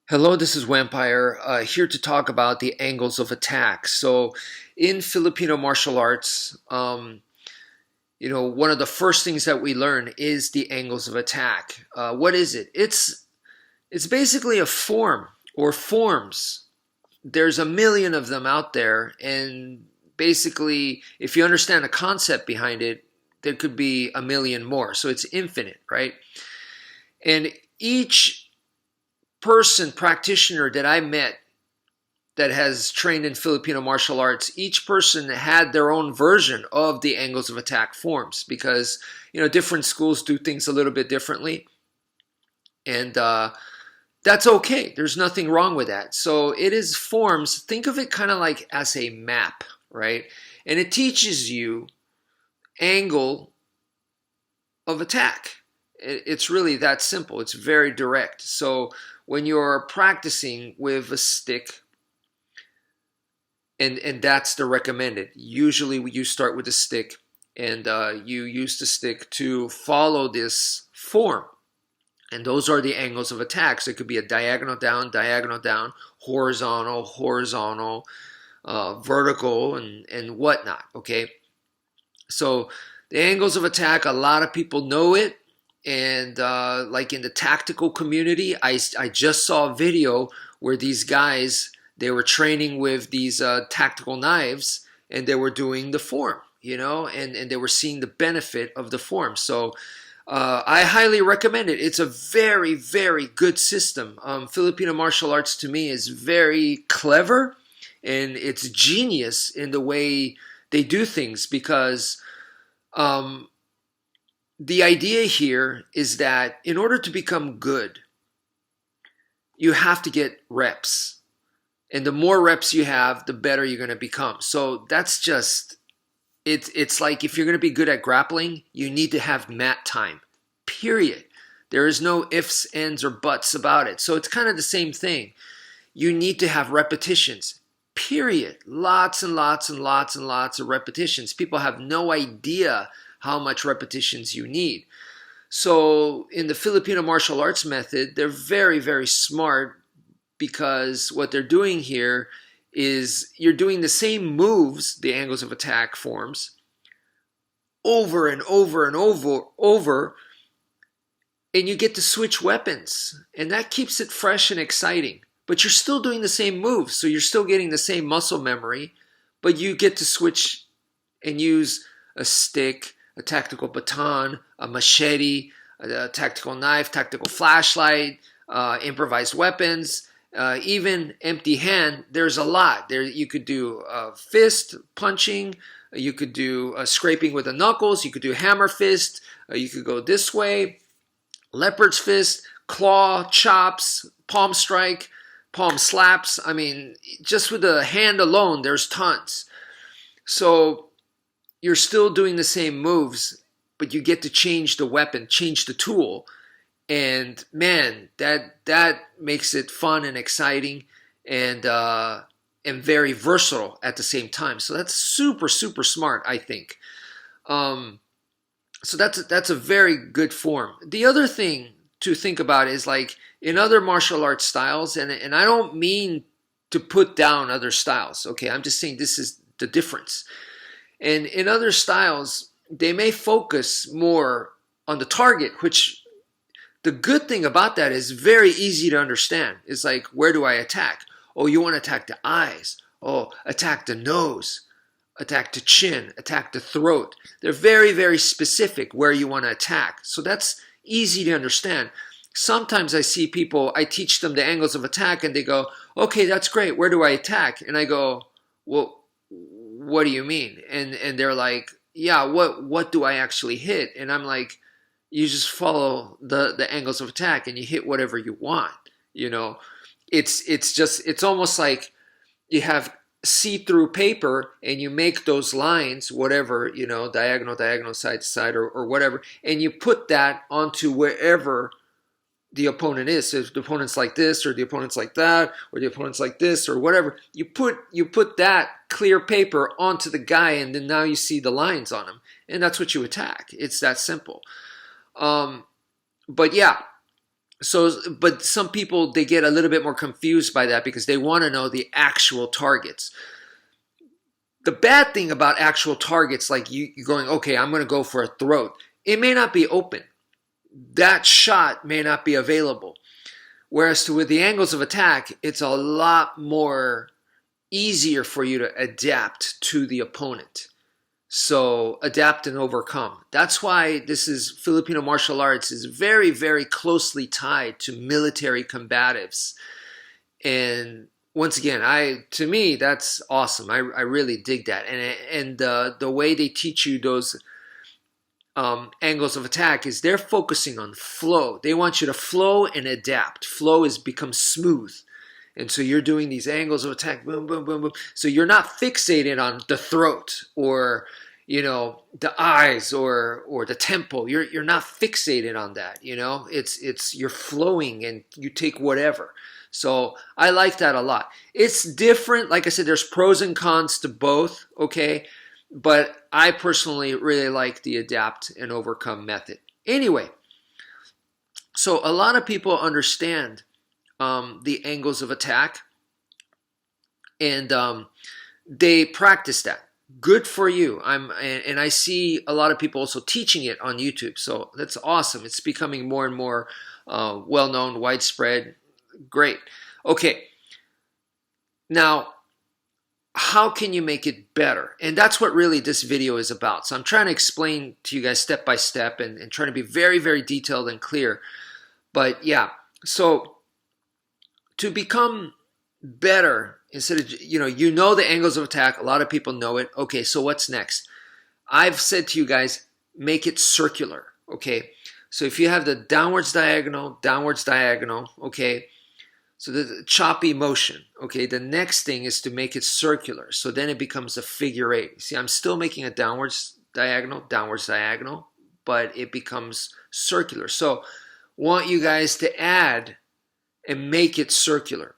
Hello, this is wmpyr, here to talk about the angles of attack. So, in Filipino martial arts, one of the first things that we learn is the angles of attack. What is it? It's basically a form or forms. There's a million of them out there, and basically, if you understand the concept behind it, there could be a million more. So it's infinite, right? And each practitioner that I met that has trained in Filipino martial arts, each person had their own version of the angles of attack forms because, different schools do things a little bit differently. And that's okay. There's nothing wrong with that. So it is forms. Think of it kind of like as a map, right? And it teaches you angle of attack. It's really that simple. It's very direct. So when you're practicing with a stick, and that's the recommended. Usually you start with a stick, and you use the stick to follow this form. And those are the angles of attack. So it could be a diagonal down, horizontal, vertical, and whatnot. Okay. So the angles of attack, a lot of people know it. And like in the tactical community, I just saw a video where these guys, they were training with these tactical knives, and they were doing the form, and they were seeing the benefit of the form. So I highly recommend it. It's a very, very good system. Filipino martial arts to me is very clever, and it's genius in the way they do things because the idea here is that in order to become good, you have to get reps. And the more reps you have, the better you're going to become. So that's just, it's like if you're going to be good at grappling, you need to have mat time, period. There is no ifs, ands, or buts about it. So it's kind of the same thing. You need to have repetitions, period. Lots and lots and lots and lots of repetitions. People have no idea how much repetitions you need. So in the Filipino martial arts method, they're very, very smart because what they're doing here is you're doing the same moves, the angles of attack forms, over and over and over, and you get to switch weapons. And that keeps it fresh and exciting. But you're still doing the same moves, so you're still getting the same muscle memory, but you get to switch and use a stick, a tactical baton, a machete, a tactical knife, tactical flashlight, improvised weapons, even empty hand. There's a lot. There you could do fist punching, you could do scraping with the knuckles, you could do hammer fist, you could go this way, leopard's fist, claw, chops, palm strike, palm slaps. I mean, just with the hand alone, there's tons. So you're still doing the same moves, but you get to change the weapon, change the tool. And man, that makes it fun and exciting and very versatile at the same time. So that's super, super smart, I think. So that's a very good form. The other thing to think about is like in other martial arts styles, and I don't mean to put down other styles, okay? I'm just saying this is the difference. And in other styles, they may focus more on the target, which the good thing about that is very easy to understand. It's like, where do I attack? Oh, you want to attack the eyes. Oh, attack the nose, attack the chin, attack the throat. They're very, very specific where you want to attack. So that's easy to understand. Sometimes I see people, I teach them the angles of attack and they go, okay, that's great. Where do I attack? And I go, well, what do you mean? And they're like, yeah, what do I actually hit? And I'm like, you just follow the angles of attack and you hit whatever you want. It's almost like you have see-through paper and you make those lines, whatever, diagonal, side to side or whatever, and you put that onto wherever the opponent is. So if the opponent's like this, or the opponent's like that, or the opponent's like this, or whatever, you put that clear paper onto the guy, and then now you see the lines on him, and that's what you attack. It's that simple. But yeah, but some people, they get a little bit more confused by that because they want to know the actual targets. The bad thing about actual targets, like you going, okay, I'm going to go for a throat, it may not be open. That shot may not be available. Whereas with the angles of attack, it's a lot more easier for you to adapt to the opponent. So adapt and overcome. That's why this is Filipino martial arts is very, very closely tied to military combatives. And once again, to me, that's awesome. I really dig that. And the way they teach you those angles of attack is they're focusing on flow. They want you to flow and adapt. Flow is become smooth. And so you're doing these angles of attack, boom, boom, boom, boom. So you're not fixated on the throat or, the eyes or the temple. You're not fixated on that. It's you're flowing and you take whatever. So I like that a lot. It's different. Like I said, there's pros and cons to both. Okay. But I personally really like the adapt and overcome method. Anyway, so a lot of people understand the angles of attack, and they practice that. Good for you. And I see a lot of people also teaching it on YouTube, so that's awesome. It's becoming more and more well-known, widespread. Great. Okay. Now, how can you make it better? And that's what really this video is about. So I'm trying to explain to you guys step by step and trying to be very, very detailed and clear. But yeah, so to become better, instead of, the angles of attack, a lot of people know it. Okay, so what's next? I've said to you guys, make it circular. Okay, so if you have the downwards diagonal, okay, so the choppy motion, okay, the next thing is to make it circular. So then it becomes a figure eight. See, I'm still making a downwards diagonal, but it becomes circular. So want you guys to add and make it circular.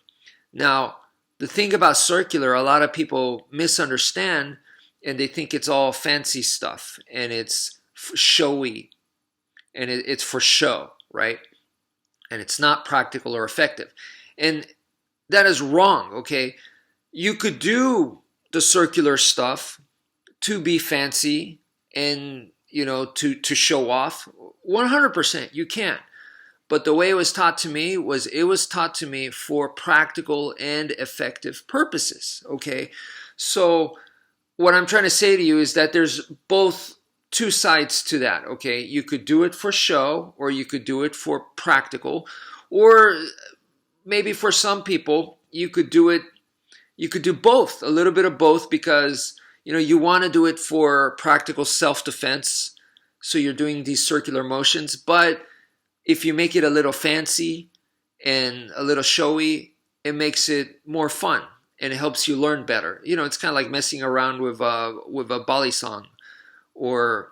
Now, the thing about circular, a lot of people misunderstand and they think it's all fancy stuff and it's showy and it's for show, right? And it's not practical or effective. And that is wrong, okay? You could do the circular stuff to be fancy and, to show off. 100% you can. But the way it was taught to me was it was taught to me for practical and effective purposes, okay? So what I'm trying to say to you is that there's both two sides to that, okay? You could do it for show or you could do it for practical, or maybe for some people you could do both, a little bit of both, because you want to do it for practical self-defense, so you're doing these circular motions, but if you make it a little fancy and a little showy, it makes it more fun and it helps you learn better. It's kind of like messing around with a balisong or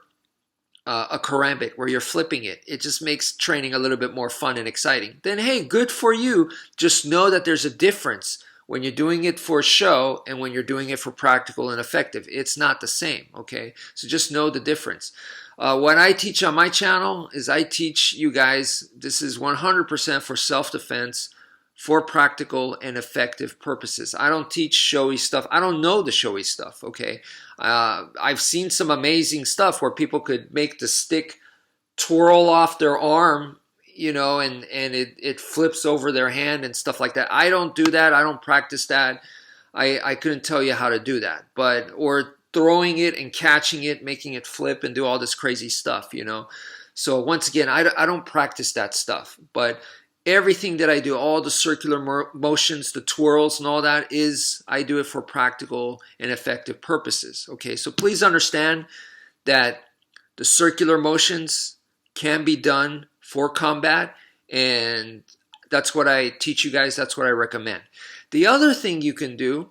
a karambit where you're flipping it. It just makes training a little bit more fun and exciting. Then hey, good for you. Just know that there's a difference when you're doing it for show and when you're doing it for practical and effective. It's not the same, okay? So just know the difference. What I teach on my channel is I teach you guys, this is 100% for self-defense, for practical and effective purposes. I don't teach showy stuff. I don't know the showy stuff, okay? I've seen some amazing stuff where people could make the stick twirl off their arm, and it flips over their hand and stuff like that. I don't do that. I don't practice that. I couldn't tell you how to do that. Or throwing it and catching it, making it flip and do all this crazy stuff, So once again, I don't practice that stuff. But everything that I do, all the circular motions, the twirls and all that, I do it for practical and effective purposes. Okay, so please understand that the circular motions can be done for combat, and that's what I teach you guys. That's what I recommend. The other thing you can do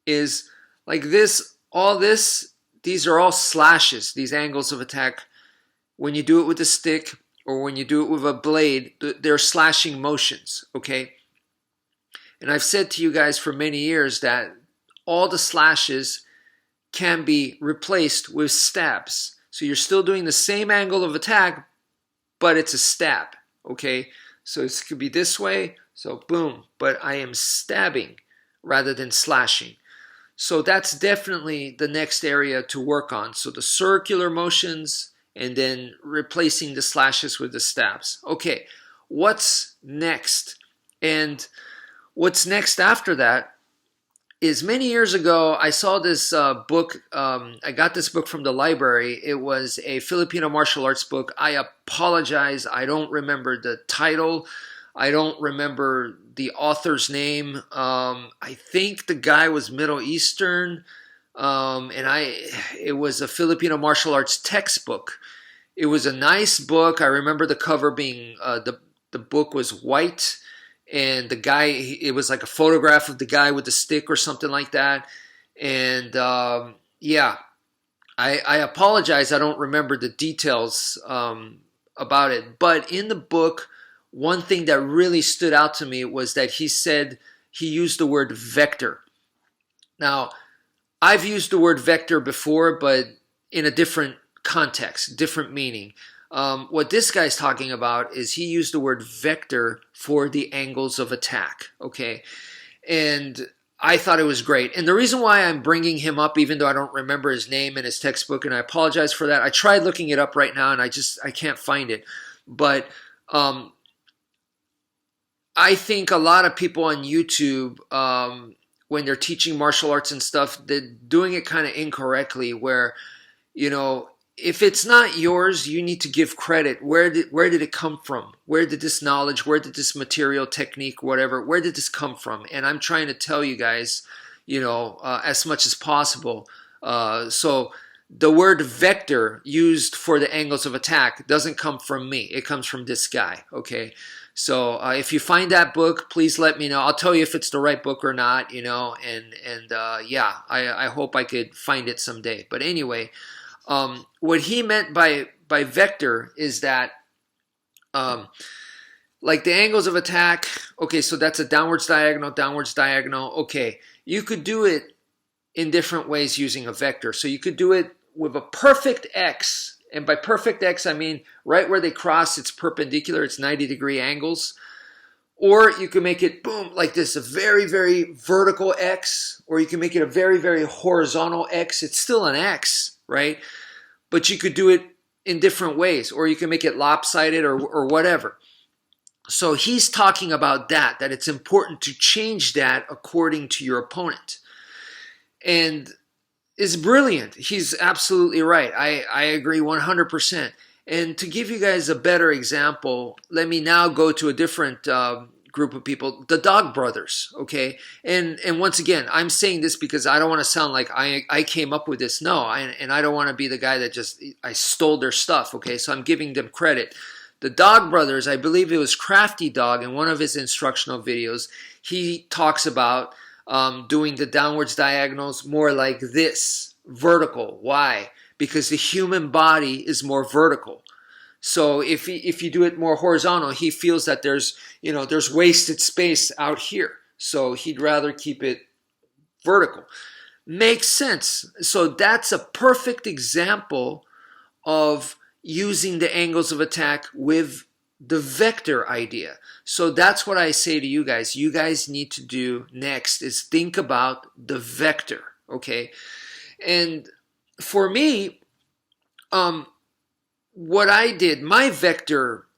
is like this. These are all slashes, these angles of attack. When you do it with a stick or when you do it with a blade, they're slashing motions, okay? And I've said to you guys for many years that all the slashes can be replaced with stabs. So you're still doing the same angle of attack, but it's a stab, okay? So it could be this way, so boom, but I am stabbing rather than slashing. So that's definitely the next area to work on. So the circular motions and then replacing the slashes with the stabs. Okay, what's next? And what's next after that is many years ago, I saw this book. I got this book from the library. It was a Filipino martial arts book. I apologize. I don't remember the title. I don't remember the author's name. I think the guy was Middle Eastern, it was a Filipino martial arts textbook. It was a nice book. I remember the cover being the book was white, and the guy, it was like a photograph of the guy with the stick or something like that. And yeah, I apologize. I don't remember the details about it. But in the book, one thing that really stood out to me was that he said he used the word vector. Now, I've used the word vector before, but in a different context, different meaning. What this guy's talking about is he used the word vector for the angles of attack, okay? And I thought it was great. And the reason why I'm bringing him up, even though I don't remember his name in his textbook, and I apologize for that. I tried looking it up right now, and I can't find it. But I think a lot of people on YouTube, when they're teaching martial arts and stuff, they're doing it kind of incorrectly where, you know, if it's not yours, you need to give credit. Where did it come from? Where did this knowledge, where did this material, technique, whatever, where did this come from? And I'm trying to tell you guys, you know, as much as possible. So the word vector used for the angles of attack doesn't come from me. It comes from this guy, okay? So if you find that book, please let me know. I'll tell you if it's the right book or not, you know, and yeah, I hope I could find it someday. But anyway, what he meant by vector is that like the angles of attack, okay, so that's a downwards diagonal, okay. You could do it in different ways using a vector. So you could do it with a perfect X. And by perfect X, I mean right where they cross, it's perpendicular, it's 90-degree angles. Or you can make it, boom, like this, a very, very vertical X. Or you can make it a very, very horizontal X. It's still an X, right? But you could do it in different ways. Or you can make it lopsided or whatever. So he's talking about that it's important to change that according to your opponent. And it's brilliant. He's absolutely right. I agree 100%. And to give you guys a better example, let me now go to a different group of people, the Dog Brothers, okay? And once again, I'm saying this because I don't want to sound like I came up with this. No, and I don't want to be the guy that just, I stole their stuff, okay? So I'm giving them credit. The Dog Brothers, I believe it was Crafty Dog in one of his instructional videos, he talks about doing the downwards diagonals more like this, vertical. Why? Because the human body is more vertical. So if you do it more horizontal, he feels that there's wasted space out here. So he'd rather keep it vertical. Makes sense. So that's a perfect example of using the angles of attack with the vector idea. So that's what I say to you guys. You guys need to do next is think about the vector, okay? And for me, what I did, my vector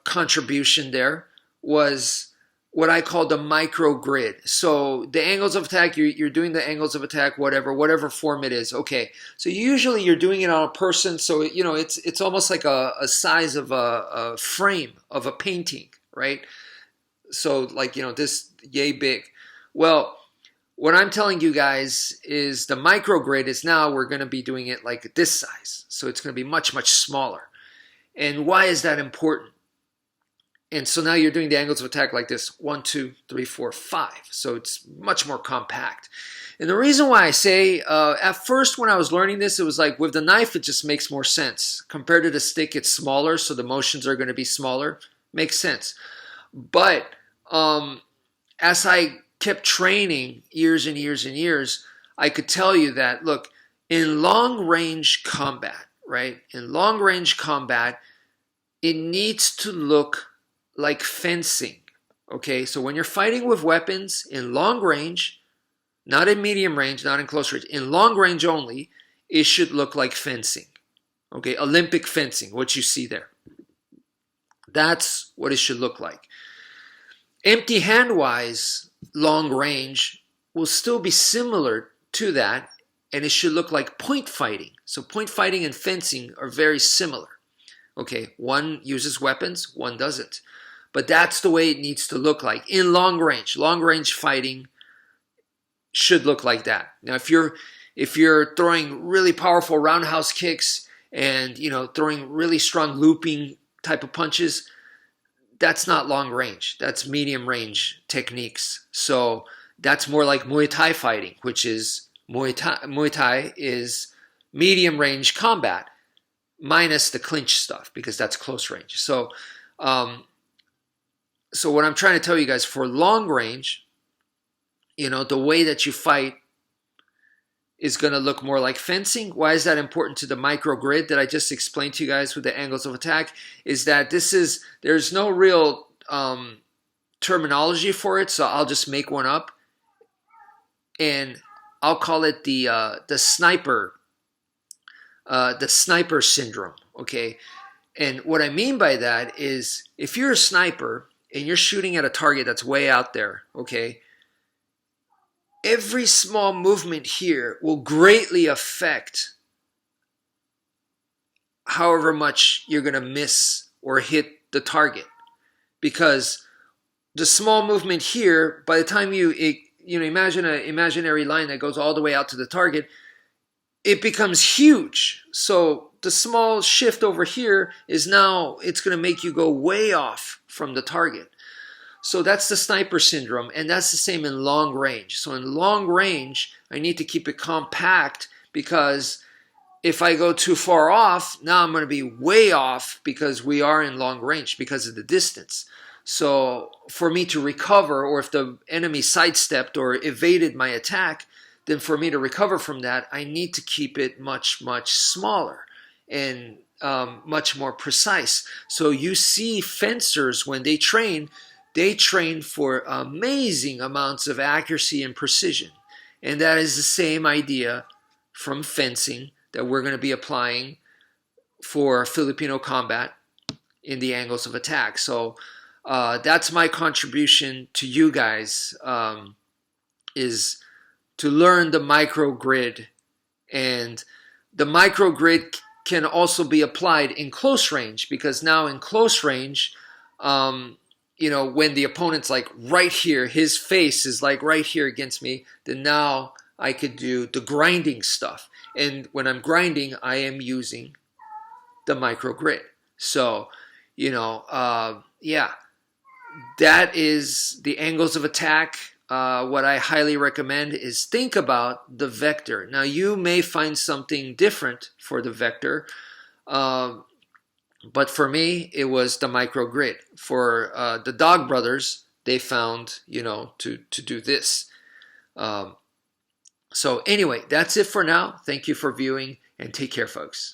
contribution there was what I call the microgrid. So the angles of attack, you're doing the angles of attack, whatever form it is. Okay, so usually you're doing it on a person, so it's almost like a size of a frame of a painting, right? So like this yay big. Well, what I'm telling you guys is the microgrid is now we're going to be doing it like this size, so it's going to be much smaller. And why is that important? And so now you're doing the angles of attack like this, 1, 2, 3, 4, 5. So it's much more compact. And the reason why I say, at first when I was learning this, it was like with the knife, it just makes more sense. Compared to the stick, it's smaller, so the motions are going to be smaller. Makes sense. But as I kept training years and years and years, I could tell you that, look, in long-range combat, right? In long-range combat, it needs to look like fencing. Okay, so when you're fighting with weapons in long range, not in medium range, not in close range, in long range only, it should look like fencing. Okay, Olympic fencing, what you see there. That's what it should look like. Empty hand-wise, long range will still be similar to that, and it should look like point fighting. So point fighting and fencing are very similar. Okay, one uses weapons, one doesn't. But that's the way it needs to look like in long range. Long range fighting should look like that. Now, if you're throwing really powerful roundhouse kicks and throwing really strong looping type of punches, that's not long range. That's medium range techniques. So that's more like Muay Thai fighting, which is Muay Thai is medium range combat minus the clinch stuff because that's close range. So what I'm trying to tell you guys, for long range, the way that you fight is going to look more like fencing. Why is that important to the microgrid that I just explained to you guys with the angles of attack? Is that there's no real terminology for it, so I'll just make one up, and I'll call it the sniper syndrome. Okay, and what I mean by that is if you're a sniper and you're shooting at a target that's way out there, okay, every small movement here will greatly affect however much you're going to miss or hit the target. Because the small movement here, by the time you imagine an imaginary line that goes all the way out to the target, it becomes huge. So the small shift over here is now, it's going to make you go way off from the target. So that's the sniper syndrome, and that's the same in long range. So in long range, I need to keep it compact, because if I go too far off, now I'm going to be way off because we are in long range because of the distance. So for me to recover, or if the enemy sidestepped or evaded my attack, then for me to recover from that, I need to keep it much, much smaller and much more precise. So you see fencers, when they train for amazing amounts of accuracy and precision. And that is the same idea from fencing that we're going to be applying for Filipino combat in the angles of attack. So that's my contribution to you guys, is to learn the microgrid. And the microgrid can also be applied in close range, because now in close range, when the opponent's like right here, his face is like right here against me, then now I could do the grinding stuff. And when I'm grinding, I am using the microgrid. So, yeah, that is the angles of attack. What I highly recommend is think about the vector. Now, you may find something different for the vector. But for me, it was the microgrid. For the Dog Brothers, they found, to do this. So anyway, that's it for now. Thank you for viewing, and take care, folks.